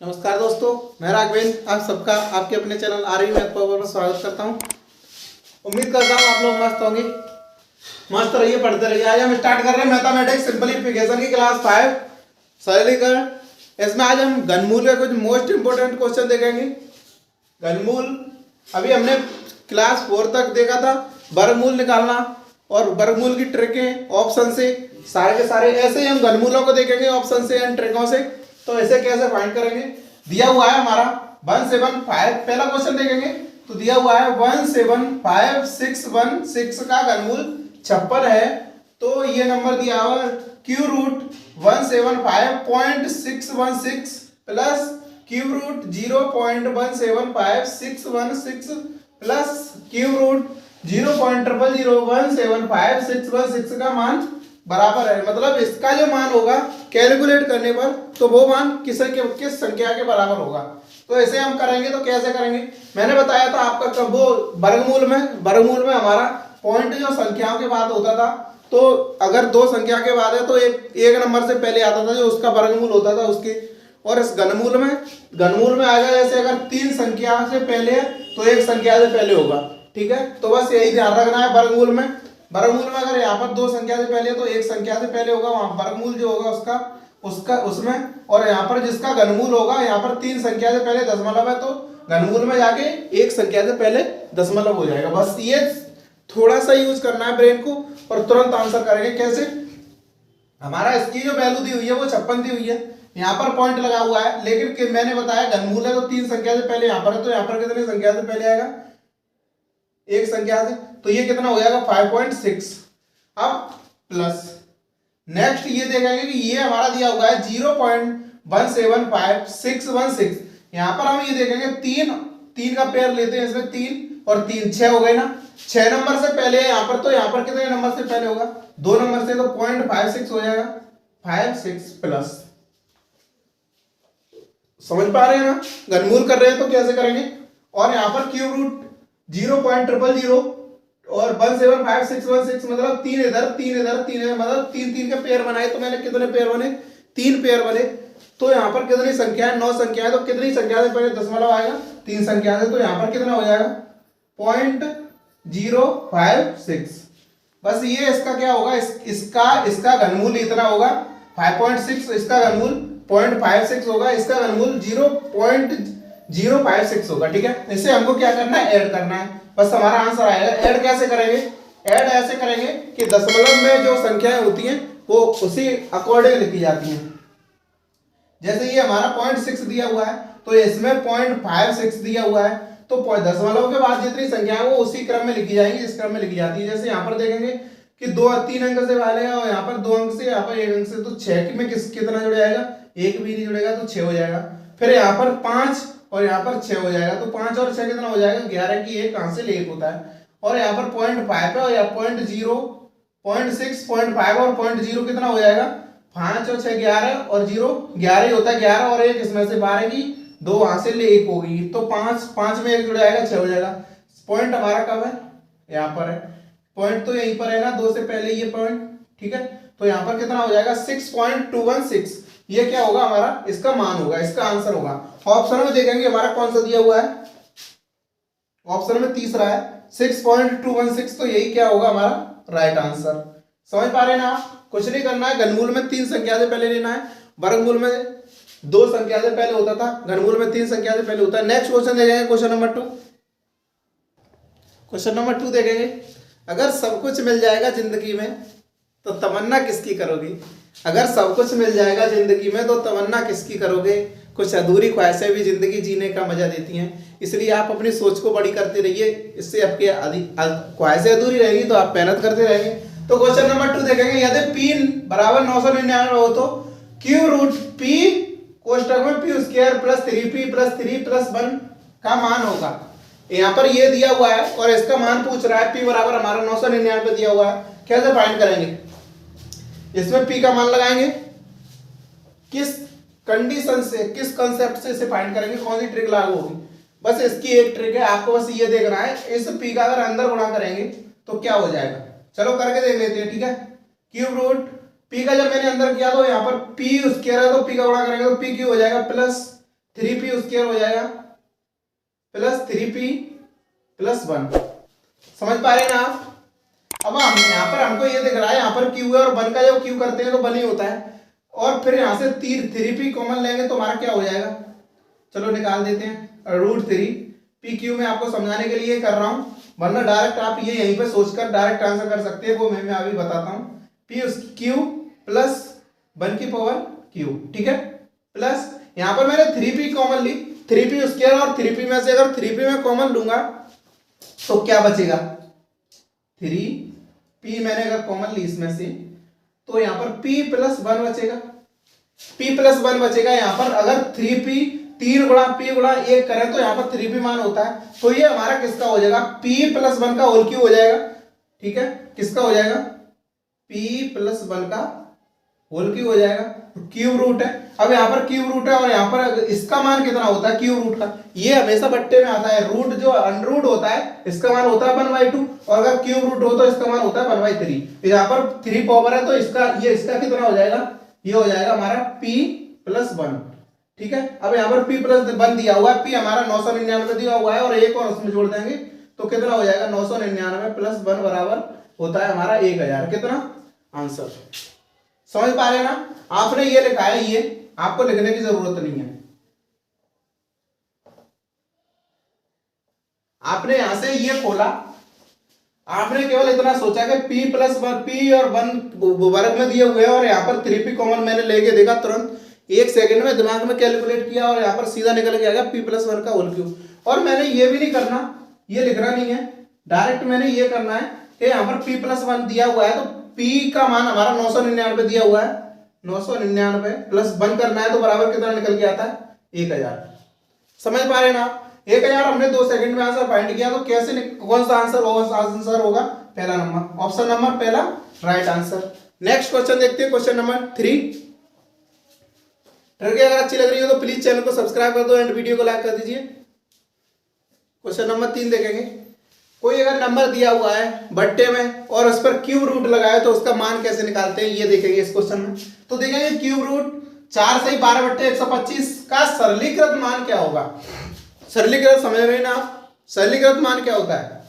नमस्कार दोस्तों, मैं राघवेंद्र आप सबका आपके अपने चैनल आरवी मैथ पावर में स्वागत करता हूं। उम्मीद करता हूं आप लोग मस्त होंगे, मस्त रहिए, पढ़ते रहिए। आज हम स्टार्ट कर रहे हैं मैथमेटिक्स सिंपलीफिकेशन की क्लास 5 सरलीकरण। इसमें आज हम घनमूल के कुछ मोस्ट इंपोर्टेंट क्वेश्चन देखेंगे। घनमूल अभी हमने क्लास 4 तक देखा था, वर्गमूल निकालना और वर्गमूल की ट्रिकें ऑप्शन से सारे के सारे। ऐसे ही हम घनमूलों को देखेंगे ऑप्शन से एंड ट्रिकों से। तो ऐसे कैसे फाइंड करेंगे, दिया हुआ है हमारा 175। पहला क्वेश्चन देखेंगे तो दिया हुआ है 175,616 का घनमूल 56 है। तो ये नंबर दिया हुआ cube root 175.616 plus cube root 0.175,616 plus cube root 0.000175616 का मान बराबर है। मतलब इसका जो मान होगा कैलकुलेट करने पर तो वो मान किस संख्या के बराबर होगा। तो ऐसे हम करेंगे तो कैसे करेंगे, मैंने बताया था आपका कब वो वर्गमूल में हमारा पॉइंट जो संख्याओं के बाद होता था। तो अगर दो संख्या के बाद है तो एक नंबर से पहले आता था जो उसका वर्गमूल होता था उसके। और इस घनमूल में आएगा जैसे अगर 3 संख्या से पहले है तो एक संख्या से पहले होगा। ठीक है, तो बस यही ध्यान रखना है। वर्गमूल में अगर यहाँ पर 2 संख्या से पहले है तो एक संख्या से पहले होगा, वहां वर्गमूल जो होगा उसका उसमें। और यहाँ पर जिसका घनमूल होगा, यहाँ पर 3 संख्या से पहले दशमलव है तो घनमूल में जाके एक संख्या से पहले दशमलव हो जाएगा। बस ये थोड़ा सा यूज करना है ब्रेन को और तुरंत आंसर करेंगे। कैसे, हमारा इसकी जो वैल्यू दी हुई है वो 56 दी हुई है, यहाँ पर पॉइंट लगा हुआ है। लेकिन मैंने बताया घनमूल है तो 3 संख्या से पहले यहाँ पर है, तो यहाँ पर कितनी संख्या से पहले आएगा, एक संख्या से। तो ये कितना हो जाएगा 5.6। अब प्लस नेक्स्ट ये देखेंगे कि ये हमारा दिया हुआ है 0.175616। यहाँ पर हम ये देखेंगे तीन का पेयर लेते हैं, इसमें 3 और 3 6 हो गए ना। 6 नंबर से पहले है यहाँ पर, तो यहाँ पर कितने नंबर से पहले होगा, 2 नंबर से, तो 0.56 हो जाएगा 56 प्लस। समझ पा रहे हैं ना, घनमूल कर रहे हैं तो कैसे करेंगे। और यहाँ पर क्यूब रूट 0.000 और 175,616 मतलब 3 इधर 3 इधर 3 इधर, मतलब 3 के पेयर बनाए। तो मैंने कितने पेयर बने, 3 पेयर बने। तो यहाँ पर कितनी संख्या है, 9 संख्या है। तो कितनी संख्या से पहले दशमलव आएगा, 3 संख्या से। तो यहाँ पर कितना हो जाएगा 0.056। बस ये इसका क्या होगा, इसका घनमूल इतना होगा 5.6, इसका घनमूल 0.56 होगा, इसका घनमूल 0.056 होगा। ठीक है, इसे हमको क्या करना है, ऐड करना है, बस हमारा आंसर आएगा। ऐड कैसे करेंगे, ऐड ऐसे करेंगे कि दशमलव में जो संख्याएं होती हैं वो उसी अकॉर्डिंग लिखी जाती हैं। जैसे ये हमारा 0.6 दिया हुआ है तो इसमें 0.56 दिया हुआ है, तो दशमलव के बाद जितनी संख्या है वो उसी क्रम में लिखी जाएंगी, इस क्रम में लिखी जाती है। जैसे यहाँ पर देखेंगे कि 3 अंक से वाले हैं और यहाँ पर 2 अंक से, यहाँ पर 1 अंक से, तो 6 में कितना जुड़ जाएगा, 1 भी नहीं जुड़ेगा तो 6 हो जाएगा। फिर यहाँ पर 5 और यहाँ पर 6 हो जाएगा, तो 5 और 6 कितना हो जाएगा, 11 की 1 हासिल 1 होता है। और यहाँ पर 0.5 है और यहाँ 0.0 0.6 0.5 और 0.0 कितना हो जाएगा, 5 और 6 11 और 0 11 ही होता है। 11 और 1 इसमें से 12 की 2 हासिल 1 होगी, तो 5 में 1 जुड़ जाएगा 6 हो जाएगा। पॉइंट हमारा कब है, यहाँ पर है पॉइंट, तो यहीं पर है ना, 2 से पहले ये पॉइंट। ठीक है, तो यहाँ पर कितना हो जाएगा 6.216। ये क्या होगा, हमारा इसका मान होगा, इसका आंसर होगा। ऑप्शन में देखेंगे हमारा कौन सा दिया हुआ है, ऑप्शन में तीसरा है 6.216, तो यही क्या होगा हमारा राइट आंसर। समझ पा रहे हैं ना आप, कुछ नहीं करना है। घनमूल में 3 संख्या से पहले लेना है, वर्गमूल में 2 संख्या से पहले होता था, घनमूल में 3 संख्या से पहले होता है। नेक्स्ट क्वेश्चन देखेंगे, क्वेश्चन नंबर 2 देखेंगे। अगर सब कुछ मिल जाएगा जिंदगी में तो तमन्ना किसकी करोगे। अगर सब कुछ मिल जाएगा जिंदगी में तो तमन्ना किसकी करोगे। कुछ अधूरी ख्वाहिशें भी जिंदगी जीने का मजा देती हैं, इसलिए आप अपनी सोच को बड़ी करते रहिए, इससे आपकी ख्वाहिशें अधूरी रहेगी तो आप मेहनत करते रहेंगे। तो क्वेश्चन नंबर 2 देखेंगे, यदि P बराबर 999 हो तो क्यू रूट P कोष्टक में P square plus 3P plus 3 plus 1 का मान होगा। यहाँ पर ये दिया हुआ है और इसका मान पूछ रहा है। P बराबर हमारा 999 दिया हुआ है, कैसे फाइंड करेंगे, इसमें P का मान लगाएंगे, किस कंडीशन से, किस कंसेप्ट से इसे फाइंड करेंगे, कौन सी ट्रिक लागू होगी। बस इसकी एक ट्रिक है, आपको बस ये देखना है, इस P का अगर अंदर गुणा करेंगे तो क्या हो जाएगा। चलो करके देख लेते हैं। ठीक है, क्यूब रूट P का जब मैंने अंदर किया तो यहाँ पर P स्क्वायर है तो P का गुणा करेंगे तो P क्यूब हो जाएगा प्लस 3p स्क्वायर हो जाएगा प्लस 3p प्लस 1। समझ पा रहे हैं ना आप? अब हम यहाँ पर हमको ये दिख रहा है, यहाँ पर क्यू है और 1 का जब क्यू करते हैं तो 1 ही होता है, और फिर यहाँ से 3p कॉमन लेंगे तो हमारा क्या हो जाएगा, चलो निकाल देते हैं √3। पी क्यू में आपको समझाने के लिए कर रहा हूँ, वरना डायरेक्ट आप ये यहीं पे सोचकर डायरेक्ट आंसर कर सकते हैं, वो मैं अभी बताता हूँ। पी क्यू प्लस 1 की पावर क्यू, ठीक है, प्लस यहाँ पर मैंने 3p कॉमन ली, 3p स्क्वायर, और 3p में से अगर 3p में कॉमन लूंगा तो क्या बचेगा, 3p मैंने अगर कॉमन ली इसमें से तो यहाँ पर p प्लस 1 बचेगा, p प्लस 1 बचेगा। यहाँ पर अगर 3p 3 गुणा p गुणा 1 करें तो यहाँ पर 3p मान होता है, तो ये हमारा किसका हो जाएगा, p प्लस 1 का होल क्यूब हो जाएगा, ठीक है, किसका हो जाएगा, p प्लस 1 का होल क्यूब हो जाएगा, क्यूब रूट है। अब यहाँ पर क्यूब रूट है और यहाँ पर इसका मान कितना होता है क्यूब रूट का, ये हमेशा बट्टे में आता है, रूट जो अनरूट होता है इसका मान होता है 1/2, और अगर क्यूब रूट हो तो इसका मान होता है 1/3। यहाँ पर 3 पावर है तो इसका कितना हो जाएगा, ये हो जाएगा हमारा p प्लस 1, ठीक है। अब यहाँ पर p प्लस 1 दिया हुआ है, p हमारा 999 दिया हुआ है, और एक और उसमें जोड़ देंगे तो कितना हो जाएगा, 999 प्लस 1 बराबर होता है हमारा 1000। कितना आंसर, समझ पा रहे हैं ना? आपने ये लिखा है, ये आपको लिखने की जरूरत नहीं है, आपने यहां से ये खोला, आपने केवल इतना सोचा कि p प्लस 1 p और 1 वर्ग में दिए हुए हैं, और यहाँ पर 3p कॉमन मैंने लेके देखा, तुरंत 1 सेकंड में दिमाग में कैलकुलेट किया और यहाँ पर सीधा निकल के आ गया p प्लस 1 का होल क्यूब। और मैंने ये भी नहीं करना, ये लिखना नहीं है, डायरेक्ट मैंने ये करना है कि यहाँ पर p प्लस 1 दिया हुआ है तो p का मान हमारा 999 दिया हुआ है, 999 प्लस 1 करना है तो बराबर कितना निकल के आता है, 1000। समझ पा रहे हैं ना? 1000 हमने 2 सेकंड में आंसर फाइंड किया, तो कैसे कौन सा आंसर होगा, आंसर होगा पहला नंबर, ऑप्शन नंबर पहला राइट आंसर। नेक्स्ट क्वेश्चन देखते हैं, क्वेश्चन नंबर 3। अगर अच्छी लग रही हो तो प्लीज चैनल को सब्सक्राइब कर दो एंड वीडियो को लाइक कर दीजिए। क्वेश्चन नंबर 3 देखेंगे, कोई अगर नंबर दिया हुआ है बट्टे में और उस पर क्यूब रूट लगाए तो उसका मान कैसे निकालते हैं, ये देखेंगे इस क्वेश्चन में। तो देखेंगे क्यूब रूट 4 से 12/125 का सरलीकृत मान क्या होगा। सरलीकृत समझ रहे हैं ना आप, सरलीकृत मान क्या होता है,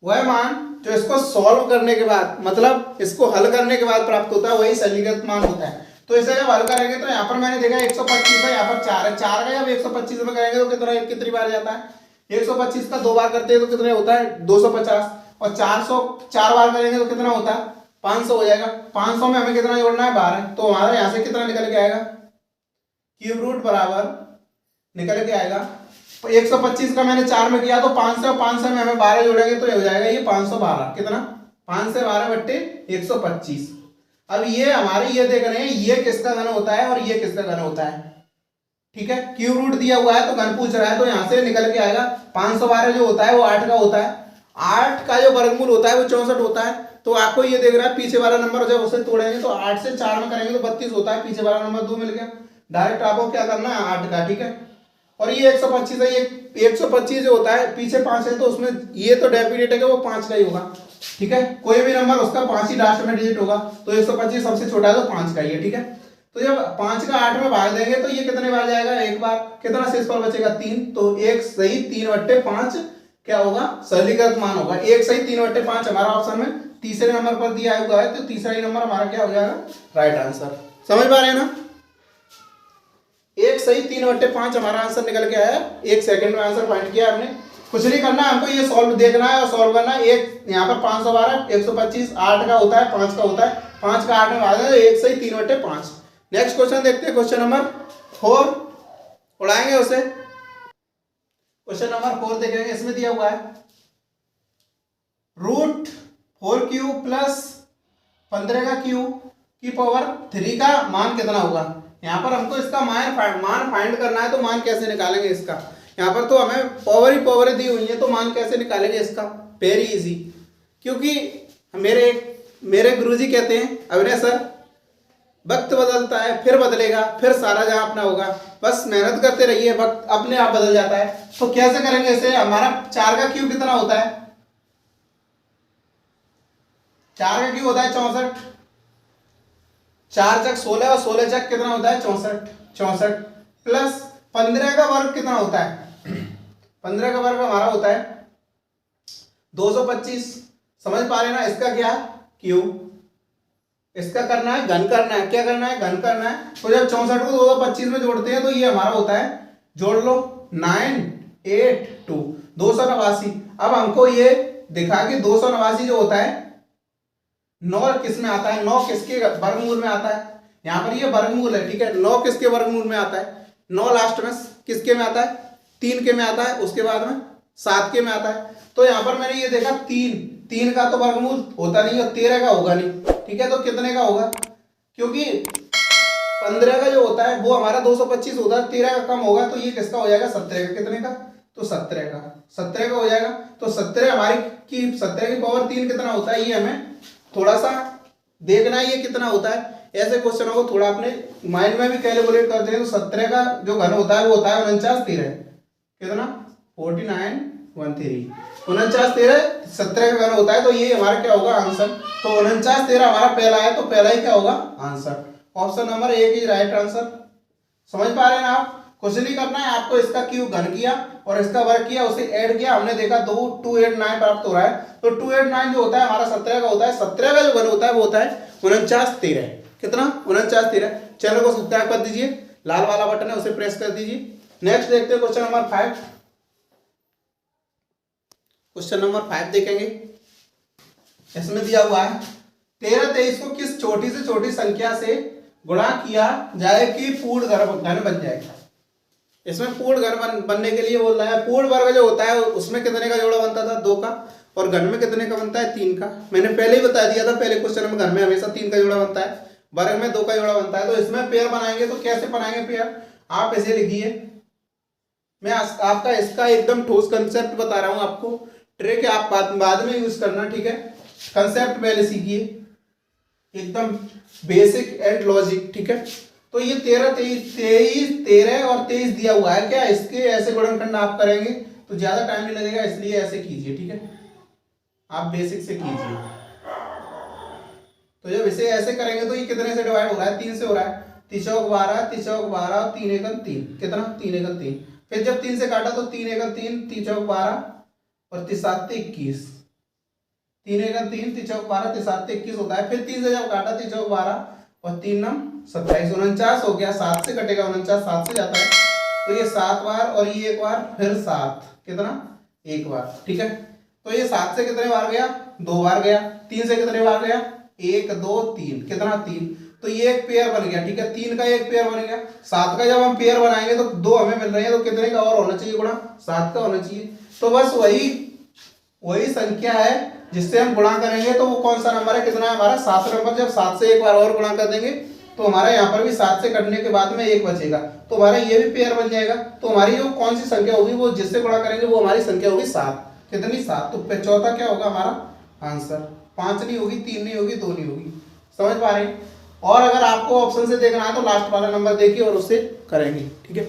वह मान जो इसको सॉल्व करने के बाद, मतलब इसको हल करने के बाद प्राप्त होता है, वही सरलीकृत मान होता है। तो इसे जब हल करेंगे तो यहाँ पर मैंने देखा 125 है, यहाँ पर 4 है, 4 का जब 125 में करेंगे तो कितनी बार जाता है, 125 का 2 बार करते हैं तो कितने होता है 250, और 400 4 बार करेंगे तो कितना होता है 500 हो जाएगा। 500 में हमें कितना जोड़ना है 12, तो हमारा यहाँ से कितना निकल के आएगा, क्यूब रूट बराबर निकल के आएगा, तो 125 का मैंने 4 में किया तो 500 में हमें 12 जोड़ेंगे तो ये हो जाएगा ये 512, कितना 5 से 12/125। अब ये हमारे ये देख रहे हैं ये किसका घन होता है और ये किसका घन होता है, ठीक है। क्यूब रूट दिया हुआ है तो घन पूछ रहा है, तो यहां से निकल के आएगा 512 जो होता है वो 8 का होता है, 8 का जो वर्गमूल होता है वो 64 होता है। तो आपको ये देख रहा है पीछे वाला नंबर जब उसे तोड़ेंगे तो 8 से 4 में करेंगे तो 32 होता है, पीछे वाला नंबर 2 मिल गया, डायरेक्ट आपको क्या करना है 8 का, ठीक है। और ये 125 है, ये 125 जो होता है पीछे 5 है तो उसमें ये तो डेफिनेट है कि वो 5 का ही होगा, ठीक है। कोई भी नंबर उसका 5 ही लास्ट में डिजिट होगा, तो 125 सबसे छोटा है तो 5 का ही है, ठीक है। तो जब 5 का 8 में भाग देंगे तो ये कितने बार जाएगा, एक बार, कितना शेष पर बचेगा 3, तो 1 सही 3/5 क्या होगा, सरलीकृत मान होगा। 1 सही 3/5 हमारा ऑप्शन में तीसरे नंबर पर दिया हुआ है, तो तीसरा ही नंबर हमारा क्या हो जाएगा, राइट आंसर। समझ पा रहे हैं ना? 1 सही 3/5 हमारा आंसर निकल के आया, 1 सेकंड में आंसर फाइंड किया हमने। कुछ नहीं करना, हमको ये सॉल्व देखना है और सॉल्व करना है। एक यहाँ पर 512 125 8 का होता है, 5 का होता है, 5 का 8 में भाग देंगे, 1 सही 3/5। नेक्स्ट क्वेश्चन देखते हैं, क्वेश्चन नंबर 4 उड़ाएंगे उसे। क्वेश्चन नंबर 4 देखेंगे, इसमें दिया हुआ है √4³ प्लस 15 का क्यूब की पावर 3 का मान कितना होगा। यहाँ पर हमको इसका मान फाइंड करना है, तो मान कैसे निकालेंगे इसका। यहाँ पर तो हमें पावर दी हुई है, तो मान कैसे निकालेंगे इसका, वेरी इजी। क्योंकि मेरे गुरुजी कहते हैं अभिनय सर, वक्त बदलता है फिर बदलेगा, फिर सारा जहां अपना होगा, बस मेहनत करते रहिए, वक्त अपने आप बदल जाता है। तो कैसे करेंगे इसे, हमारा 4 का क्यूब कितना होता है, 4 का क्यूब होता है 64, 4 चक 16 और 16 चक कितना होता है 64, प्लस 15 का वर्ग कितना होता है, 15 का वर्ग हमारा होता है 225। समझ पा रहे ना, इसका क्या क्यूब, इसका करना है घन करना है, क्या करना है घन करना है। तो जब 64 को 225 में जोड़ते हैं तो ये हमारा होता है, जोड़ लो 982 289। अब हमको ये दिखा कि 289 जो होता है 9 किस में आता है, 9 किसके वर्गमूल में आता है, यहाँ पर ये वर्गमूल है, ठीक है। 9 किसके वर्गमूल में आता है, 9 लास्ट में किसके में आता है, 3 के में आता है, उसके बाद में 7 के में आता है। तो यहाँ पर मैंने ये देखा 3 का तो वर्गमूल होता नहीं है, 13 का होगा नहीं, ठीक है। तो कितने का होगा, क्योंकि 15 का जो होता है वो हमारा 225 होता है, 13 का कम होगा, तो ये किसका हो जाएगा 17 का। कितने का, तो 17 का हो जाएगा। तो 17 हमारी की 17 की पावर 3 कितना होता है, ये हमें थोड़ा सा देखना है ये कितना होता है। ऐसे क्वेश्चनों को थोड़ा अपने माइंड में भी कैलकुलेट करते हैं। तो 17 का जो घन होता है वो होता है 49 13, कितना 49 13, 49 13 17 का घन होता है। तो ये हमारा क्या होगा आंसर। तो 49 13 हमारा पहला है, तो पहला ही क्या होगा answer. Option number 1 is right answer. समझ पा रहे हैं ना आप, कुछ नहीं करना है आपको, इसका क्यूब घन किया और इसका वर्ग किया, उसे ऐड किया, हमने देखा 289 प्राप्त हो रहा है। तो 289 जो होता है हमारा 17 का होता है, 17 का जो घन होता है वो होता है 49 13, कितना 49 13। चैनल को सब्सक्राइब कर दीजिए, लाल वाला बटन है उसे प्रेस कर दीजिए। नेक्स्ट देखते हैं क्वेश्चन नंबर 5। क्वेश्चन नंबर 5 देखेंगे, इसमें दिया हुआ है 13 23 को किस छोटी से छोटी संख्या से गुणा किया जाए कि पूर्ण घन बन जाएगा। इसमें पूर्ण घन बनने के लिए बोल रहा है, पूर्ण वर्ग जो होता है उसमें कितने का जोड़ा बनता था 2 का, और घन में कितने का बनता है 3 का। मैंने पहले ही बता दिया था पहले क्वेश्चन में, घन में हमेशा 3 का जोड़ा बनता है, वर्ग में 2 का जोड़ा बनता है। तो इसमें पेयर बनाएंगे, तो कैसे बनाएंगे पेयर, आप इसे लिखिए। मैं आपका इसका एकदम ठोस कंसेप्ट बता रहा हूं आपको, ट्रिक आप बाद में यूज करना, ठीक है। कंसेप्ट पहले सीखिए, एकदम बेसिक एंड लॉजिक, ठीक है। तो ये 13 और 23 दिया हुआ है, क्या इसके ऐसे गुणनखंड आप करेंगे तो ज्यादा टाइम नहीं लगेगा, इसलिए ऐसे कीजिए, ठीक है। आप बेसिक से कीजिए। तो जब इसे ऐसे करेंगे तो ये कितने से डिवाइड हो रहा है, 3 से हो रहा है, 3 चौक 12, 3 चौक 12, 3 एकम 3, कितना 3 एकम 3। फिर जब 3 से काटा तो 3 एकम 3, 3 चौक 12 और 3 7 21, 3 एकम 3, 3 चौक 12, 3 7 21 होता है। फिर 3 से जब काटा 3 चौक 12 और 3 नम 27, 49 हो गया। 7 से कटेगा 49, 7 से जाता है, तो ये 7 बार और ये 1 बार, फिर 7, कितना 1 बार, ठीक है। तो ये 7 से कितने बार गया, 2 बार गया। 3 से कितने बार गया, 1 2 3, कितना 3। तो ये एक पेयर बन गया, ठीक है, 3 का एक पेयर बन गया। 7 का जब हम पेयर बनाएंगे तो 2 हमें मिल रहे हैं, तो कितने का और होना चाहिए गुणा, 7 का होना चाहिए। तो बस वही संख्या है जिससे हम गुणा करेंगे। तो वो कौन सा नंबर है, कितना है हमारा 7 नंबर। जब 7 से एक बार और गुणा कर देंगे तो हमारा यहाँ पर भी 7 से कटने के बाद में 1 बचेगा, तो हमारा ये भी पेयर बन जाएगा। तो हमारी जो कौन सी संख्या होगी वो जिससे गुणा करेंगे वो हमारी संख्या होगी 7, कितनी 7। तो चौथा क्या होगा हमारा आंसर, 5 नहीं होगी, 3 नहीं होगी, 2 नहीं होगी। समझ पा रहे हैं। और अगर आपको ऑप्शन से देखना है तो लास्ट वाला नंबर देखिए और उससे करेंगे, ठीक है।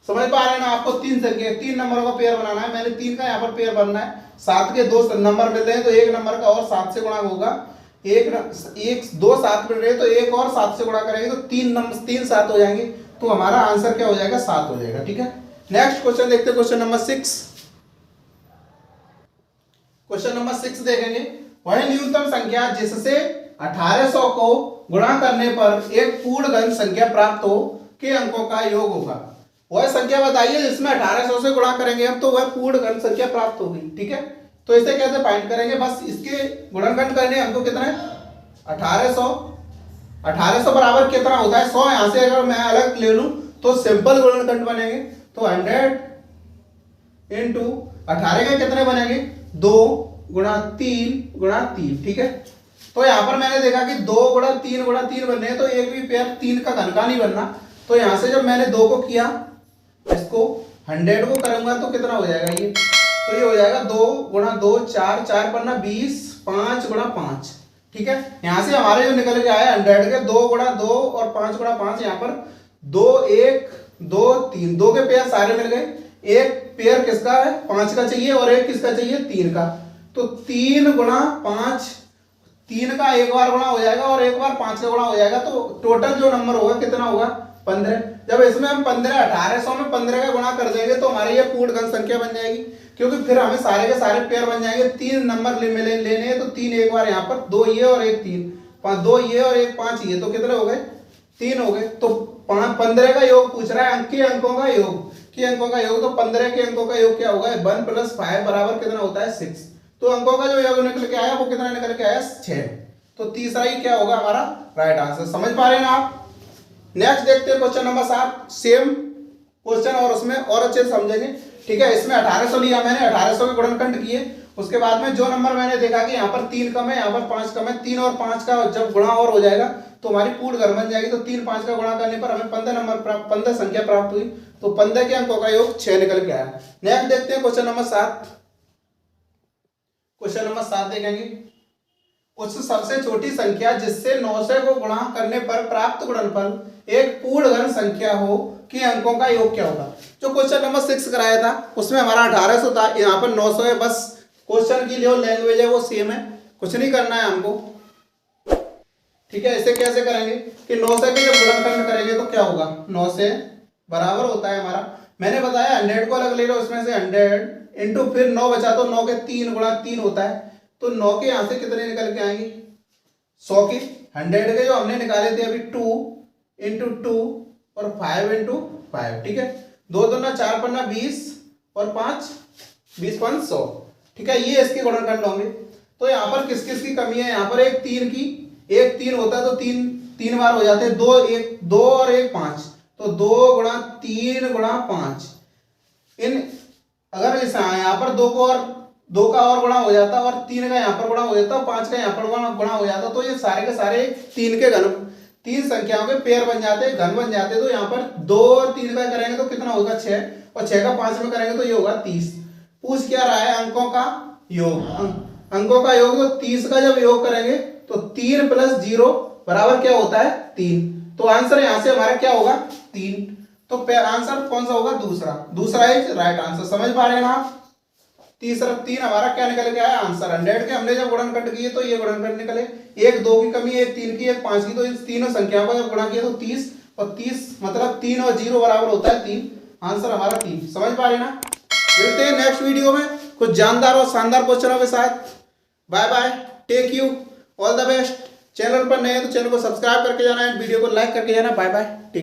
समझ पा रहे हैं ना, आपको 3 नंबरों का पेयर बनाना है। मैंने 3 का यहाँ पर पेयर बनना है, 7 के 2 नंबर मिल रहे हैं तो 1 नंबर का और 7 से गुणा होगा। 2 7 मिल रहे हैं तो 1 और 7 से गुणा करेंगे तो 3 7 हो जाएंगे। तो हमारा आंसर क्या हो जाएगा, 7 हो जाएगा, ठीक है। नेक्स्ट क्वेश्चन देखते हैं, क्वेश्चन नंबर 6। क्वेश्चन नंबर 6 देखेंगे, वह न्यूनतम संख्या जिससे 1800 को गुणा करने पर एक पूर्ण घन संख्या प्राप्त हो के अंकों का योग होगा। वह संख्या बताइए जिसमें 1800 से गुणा करेंगे हम तो वह पूर्ण घन संख्या प्राप्त होगी, ठीक है। तो इसे कैसे फाइंड करेंगे, बस इसके गुणनखंड करने हमको कितना है 1800 बराबर कितना होता है 100। यहां से अगर मैं अलग ले लूं तो सिंपल गुणनखंड बनेंगे। तो 100 इंटू 18 के कितने बनेंगे 2 गुणा 3, ठीक है। तो यहां पर मैंने देखा कि 2 गुणा 3 बनने हैं, तो एक भी पेयर 3 का घन का नहीं बनना। तो यहां से जब मैंने 2 को किया, इसको 100 को करूंगा तो कितना हो जाएगा ये, तो ये हो जाएगा 2 गुणा 2 4, 4 पन्ना 20, 5 गुणा 5, ठीक है। यहां से हमारे जो निकल के आया 100 के 2 गुणा 2 और 5 गुणा 5, यहाँ पर 2 1 2 3, 2 के पेयर सारे मिल गए। एक पेयर किसका है 5 का चाहिए और एक किसका चाहिए 3 का। तो 3 गुणा 5, 3 का एक बार गुणा हो जाएगा और एक बार 5 का गुणा हो जाएगा। तो टोटल जो नंबर होगा कितना होगा 15। जब इसमें हम 15 1800 में 15 का गुणा कर देंगे तो हमारी ये पूर्ण घन संख्या बन जाएगी, क्योंकि फिर हमें सारे के सारे पेयर बन जाएंगे। 3 नंबर लेने हैं तो 3 एक बार यहाँ पर, 2 ये और 1 3, 2 ये और 1 5 ये, तो कितने हो गए 3 हो गए। तो 15 का योग पूछ रहा है, के अंकों का योग, के अंकों का योग। तो 15 के अंकों का योग क्या होगा, 1 + 5 बराबर कितना होता है 6। तो अंकों का जो योग निकल के आया वो कितना निकल के आया 6। तो तीसरा ही क्या होगा हमारा राइट आंसर। समझ पा रहे हैं ना आप। नेक्स्ट देखते हैं क्वेश्चन नंबर 7, सेम क्वेश्चन और उसमें और अच्छे से समझेंगे। ठीक है, इसमें 1800 लिया मैंने, 1800 के गुणनखंड किए। उसके बाद में जो नंबर मैंने देखा कि यहाँ पर 3 कम है, यहाँ पर 5 कम है, 3 और 5 का जब गुणा और हो जाएगा तो हमारी पूर्ण घन बन जाएगी। तो 3 5 का गुणा करने पर हमें 15 नंबर प्राप्त, 15 संख्या प्राप्त हुई। तो 15 के अंकों का योग 6 निकल के आया। नेक्स्ट देखते हैं क्वेश्चन नंबर 7। क्वेश्चन नंबर 7 देखेंगे, उस सबसे छोटी संख्या जिससे 900 को गुणा करने पर प्राप्त गुणनफल एक पूर्ण घन संख्या हो के अंकों का योग क्या होगा। जो क्वेश्चन नंबर 6 कराया था उसमें हमारा 1800 था, यहाँ पर 900 है। बस क्वेश्चन की जो लैंग्वेज है वो सेम है, कुछ नहीं करना है हमको। ठीक है, इसे कैसे करेंगे कि 900 के जब गुणनखंड करेंगे तो क्या होगा, 900 बराबर होता है हमारा, मैंने बताया 100 को अलग ले लो, उसमें से 100 इंटू फिर 9 बचा तो 9 के 3 गुणा 3 होता है। तो 9 के यहां से कितने निकल के आएंगे 100 के, 100 के जो हमने निकाले थे अभी 2 इंटू 2 और 5 इंटू 5। ठीक है, 2 दूना 4 पन्ना 20 और 5 20 5 100। ठीक है, ये इसके गुणनखंड होंगे। तो यहाँ पर किस किस की कमी है, यहाँ पर एक 3 की, एक 3 होता है तो 3 बार हो जाते हैं, 2 और 1 5, तो 2 गुणा 3 गुणा 5। इन अगर यहाँ पर 2 का और गुणा हो जाता और 3 का यहाँ पर गुणा हो जाता, 5 का यहाँ पर गुणा हो जाता, तो ये सारे के सारे 3 के घन, 3 संख्याओं के पेयर बन जाते, घन बन जाते। तो यहाँ पर 2 और 3 का करेंगे तो कितना होगा 6, और 6 का 5 में करेंगे तो ये होगा 30। पूछ क्या रहा है, अंकों का योग, अंकों का योग। तो 30 का जब योग करेंगे तो 3 + 0 बराबर क्या होता है 3। तो आंसर यहाँ से हमारा क्या होगा 3। तो आंसर कौन सा होगा, दूसरा है राइट आंसर। समझ पा रहे हैं ना आप। तीसरा 3 हमारा क्या निकल के आया आंसर। 100 के हमने जब गुणनखंड किए तो ये गुणनखंड निकले, एक 2 की कमी, एक 3 की, एक 5 की, तो इन तीनों संख्याओं का जब गुणा किया तो 30, और 30 मतलब 3 और 0 बराबर होता है 3। आंसर हमारा 3। समझ पा रहे ना। मिलते हैं नेक्स्ट वीडियो में कुछ जानदार और शानदार क्वेश्चनों के साथ। Bye bye, take you, all the best. Channel पर नए हैं तो चैनल को सब्सक्राइब करके जाना है, वीडियो को लाइक करके जाना। Bye bye.